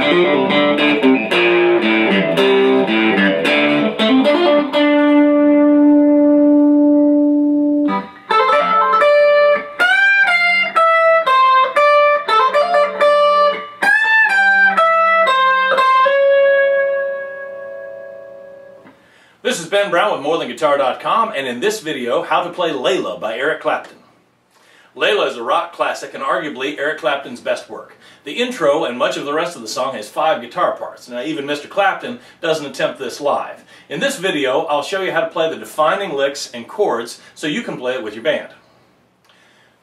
This is Ben Brown with MoreThanGuitar.com, and in this video, how to play Layla by Eric Clapton. Layla is a rock classic and arguably Eric Clapton's best work. The intro and much of the rest of the song has 5 guitar parts. Now even Mr. Clapton doesn't attempt this live. In this video, I'll show you how to play the defining licks and chords so you can play it with your band.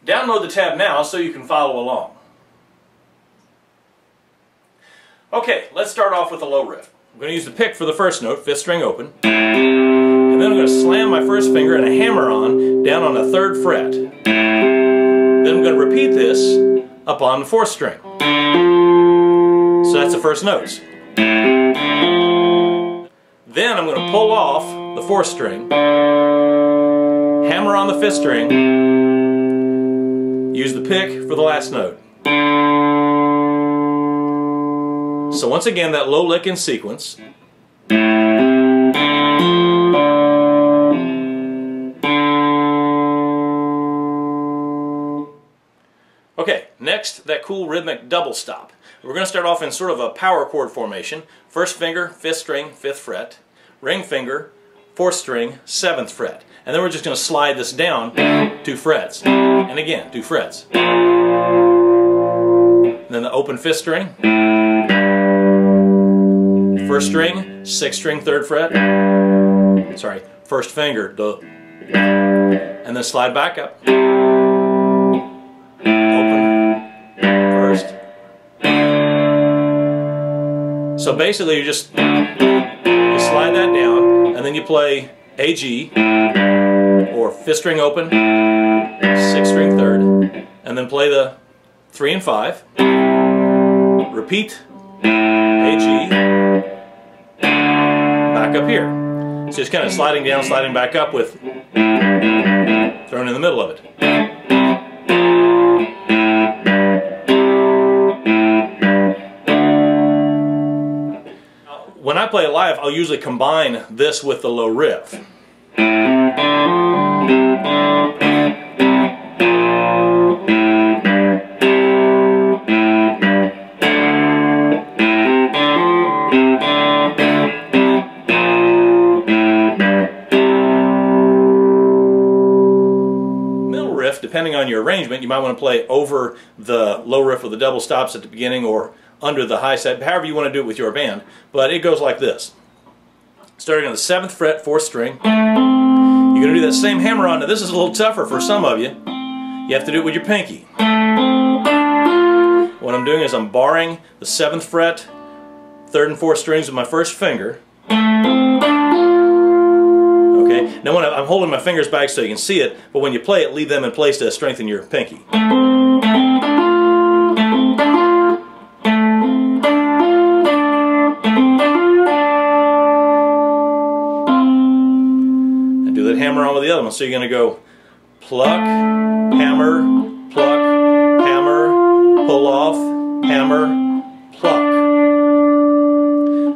Download the tab now so you can follow along. Okay, let's start off with a low riff. I'm going to use the pick for the first note, 5th string open, and then I'm going to slam my first finger and a hammer-on down on the 3rd fret. Then I'm going to repeat this up on the 4th string. So that's the first notes. Then I'm going to pull off the 4th string, hammer on the 5th string, use the pick for the last note. So once again, that low lick in sequence. Okay, next, that cool rhythmic double stop. We're going to start off in sort of a power chord formation. First finger, 5th string, 5th fret. Ring finger, 4th string, 7th fret. And then we're just going to slide this down 2 frets. And again, 2 frets. And then the open 5th string. 1st string, 6th string, 3rd fret. Sorry, 1st finger, duh. And then slide back up. Open, 1st. So basically you slide that down, and then you play A G, or 5th string open, 6th string 3rd, and then play the 3 and 5. Repeat A G. Back up here. So just kind of sliding down, sliding back up with thrown in the middle of it. When I play it live, I'll usually combine this with the low riff. Depending on your arrangement, you might want to play over the low riff with the double stops at the beginning or under the high set, however you want to do it with your band. But it goes like this. Starting on the 7th fret, 4th string, you're going to do that same hammer on. Now this is a little tougher for some of you. You have to do it with your pinky. What I'm doing is I'm barring the 7th fret, 3rd and 4th strings with my first finger. Okay. Now when I'm holding my fingers back so you can see it, but when you play it, leave them in place to strengthen your pinky. And do that hammer on with the other one. So you're going to go pluck, hammer, pluck, hammer, pull off, hammer, pluck.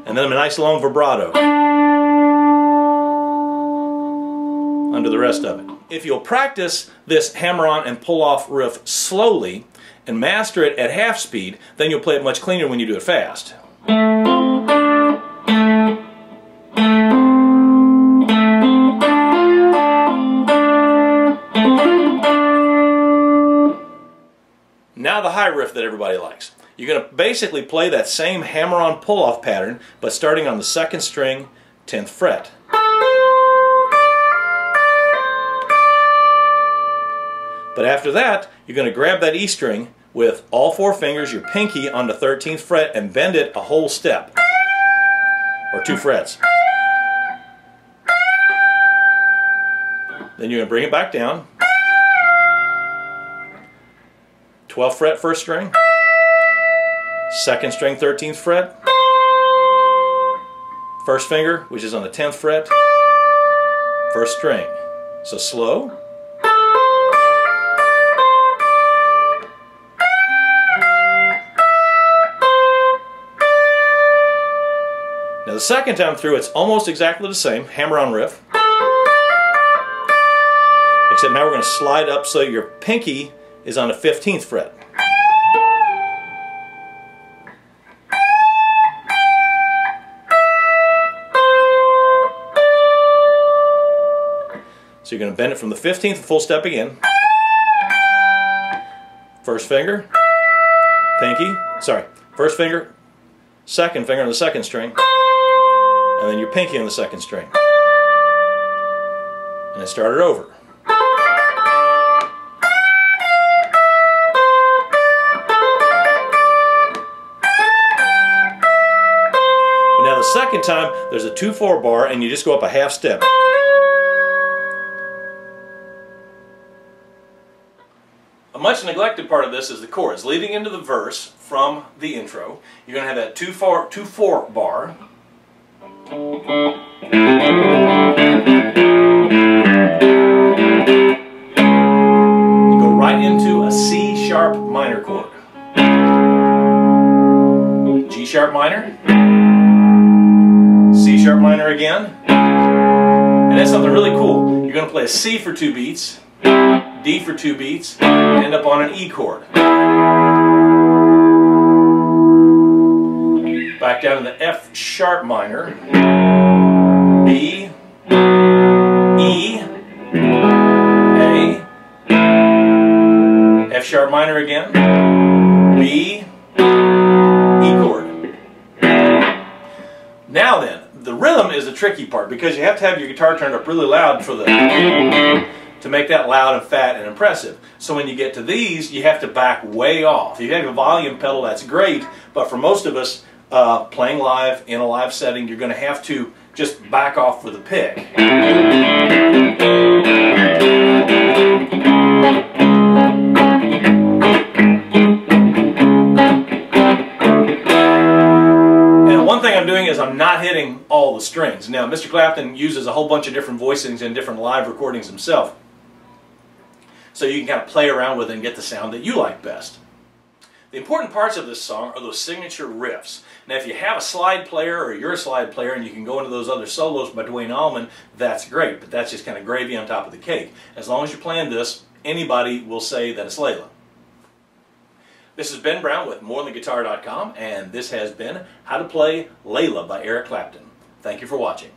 And then a nice long vibrato under the rest of it. If you'll practice this hammer-on and pull-off riff slowly and master it at half speed, then you'll play it much cleaner when you do it fast. Now the high riff that everybody likes. You're going to basically play that same hammer-on pull-off pattern, but starting on the 2nd string, 10th fret. But after that, you're going to grab that E string with all 4 fingers, your pinky on the 13th fret, and bend it a whole step, or 2 frets. Then you're going to bring it back down. 12th fret, 1st string, 2nd string, 13th fret, 1st finger, which is on the 10th fret, 1st string. So slow. the second time through, it's almost exactly the same, hammer-on riff. Except now we're going to slide up so your pinky is on the 15th fret. So you're going to bend it from the 15th, full step again. First finger, pinky, first finger, second finger on the second string, and then your pinky on the second string. And then start it over. But now the second time, there's a 2/4 bar, and you just go up a half step. A much neglected part of this is the chords. Leading into the verse from the intro, you're going to have that 2/4 bar. You go right into a C sharp minor chord. G sharp minor, C sharp minor again, and that's something really cool. You're going to play a C for 2 beats, D for 2 beats, and end up on an E chord. Back down to the F sharp minor, B, E, A, F sharp minor again, B, E chord. Now then, the rhythm is the tricky part because you have to have your guitar turned up really loud for the to make that loud and fat and impressive. So when you get to these, you have to back way off. If you have a volume pedal, that's great, but for most of us playing live in a live setting, you're going to have to just back off for the pick. And one thing I'm doing is I'm not hitting all the strings. Now, Mr. Clapton uses a whole bunch of different voicings and different live recordings himself, so you can kind of play around with it and get the sound that you like best. The important parts of this song are those signature riffs. Now if you have a slide player or you're a slide player and you can go into those other solos by Duane Allman, that's great, but that's just kind of gravy on top of the cake. As long as you're playing this, anybody will say that it's Layla. This is Ben Brown with morethanguitar.com, and this has been How to Play Layla by Eric Clapton. Thank you for watching.